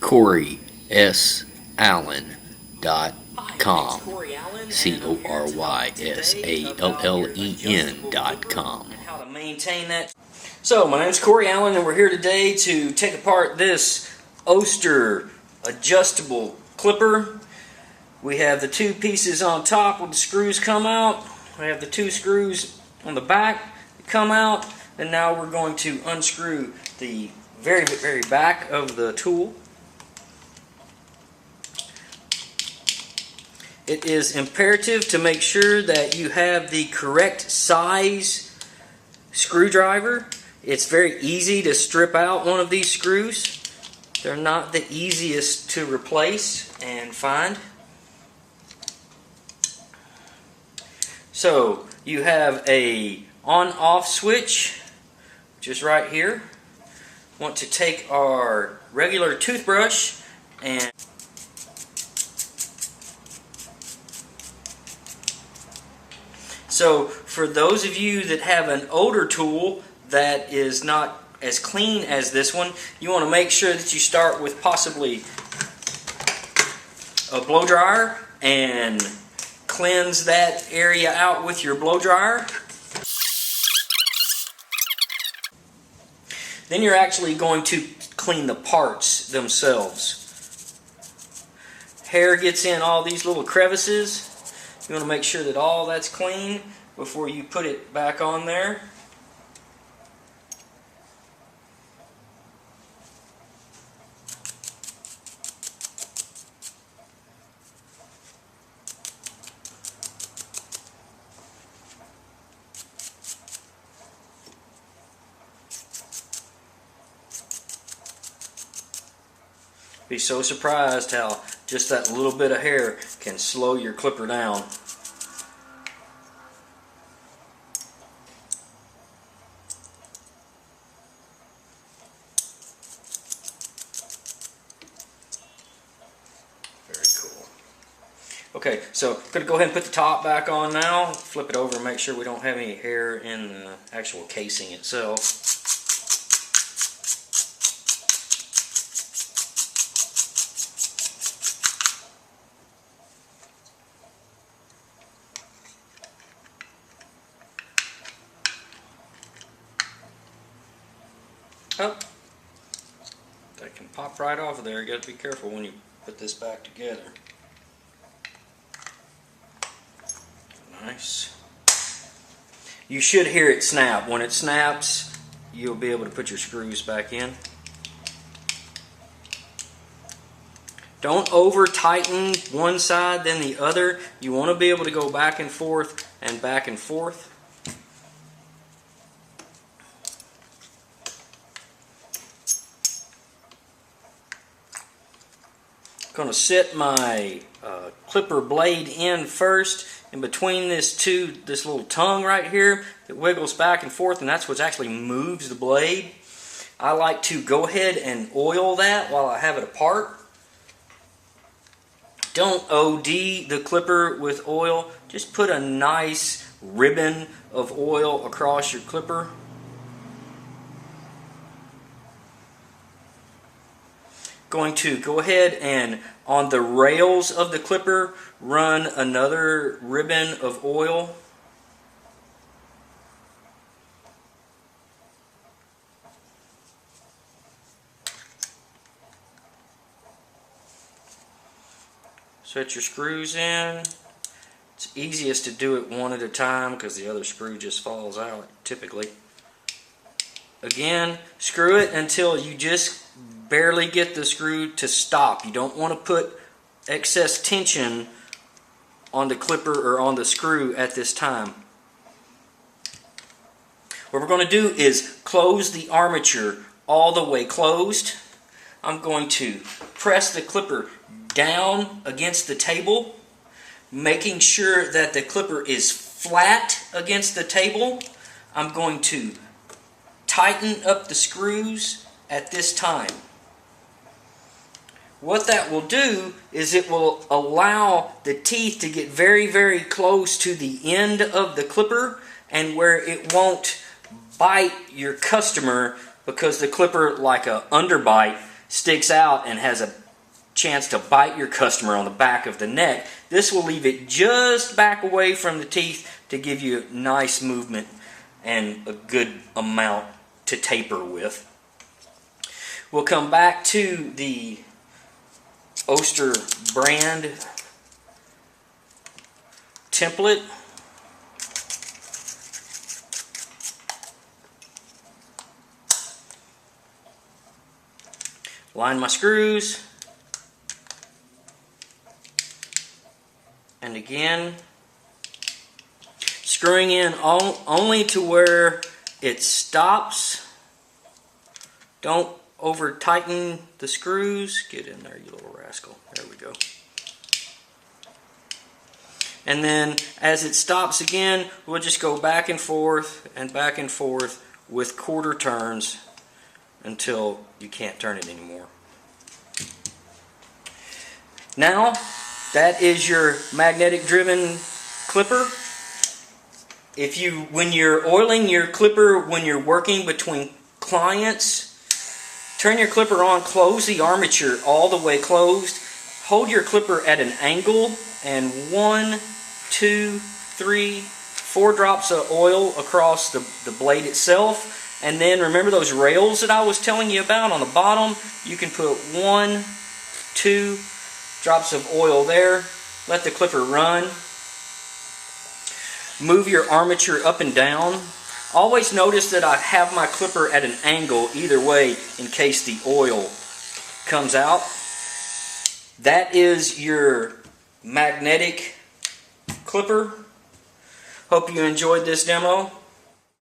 CoreySAllen.com. CoreySallen.com. And how to maintain that. So, my name is Corey Allen, and we're here today to take apart this Oster adjustable clipper. We have the two pieces on top where the screws come out. We have the two screws on the back that come out. And now we're going to unscrew the very back of the tool. It is imperative to make sure that you have the correct size screwdriver. It's very easy to strip out one of these screws. They're not the easiest to replace and find. So you have a on-off switch just right here. Want to take our regular toothbrush and so for those of you that have an older tool that is not as clean as this one, you want to make sure that you start with possibly a blow dryer and cleanse that area out with your blow dryer. Then you're actually going to clean the parts themselves. Hair gets in all these little crevices. You want to make sure that all that's clean before you put it back on there. Be so surprised how just that little bit of hair can slow your clipper down. Very cool. Okay, so I'm going to go ahead and put the top back on now. Flip it over and make sure we don't have any hair in the actual casing itself. Oh, that can pop right off of there. You got to be careful when you put this back together. Nice. You should hear it snap. When it snaps, you'll be able to put your screws back in. Don't over tighten one side then the other. You want to be able to go back and forth and back and forth. Going to set my clipper blade in first, in between this little tongue right here that wiggles back and forth, and that's what actually moves the blade. I like to go ahead and oil that while I have it apart. Don't OD the clipper with oil. Just put a nice ribbon of oil across your clipper. Going to go ahead and on the rails of the clipper run another ribbon of oil. Set your screws in. It's easiest to do it one at a time because the other screw just falls out typically. Again, screw it until you just barely get the screw to stop. You don't want to put excess tension on the clipper or on the screw at this time. What we're going to do is close the armature all the way closed. I'm going to press the clipper down against the table, making sure that the clipper is flat against the table. I'm going to tighten up the screws at this time. What that will do is it will allow the teeth to get very close to the end of the clipper, and where it won't bite your customer, because the clipper, like a underbite, sticks out and has a chance to bite your customer on the back of the neck, this will leave it just back away from the teeth to give you nice movement and a good amount to taper with. We'll come back to the Oster brand template. Line my screws. And again, screwing in only to where it stops. Don't over tighten the screws. Get in there, you little rascal. There we go. And then as it stops again, we'll just go back and forth with quarter turns until you can't turn it anymore. Now, that is your magnetic driven clipper. When you're oiling your clipper, when you're working between clients, turn your clipper on, close the armature all the way closed, hold your clipper at an angle, and 1, 2, 3, 4 drops of oil across the blade itself. And then remember those rails that I was telling you about on the bottom? You can put 1, 2 drops of oil there. Let the clipper run. Move your armature up and down. Always notice that I have my clipper at an angle either way in case the oil comes out. That is your magnetic clipper. Hope you enjoyed this demo.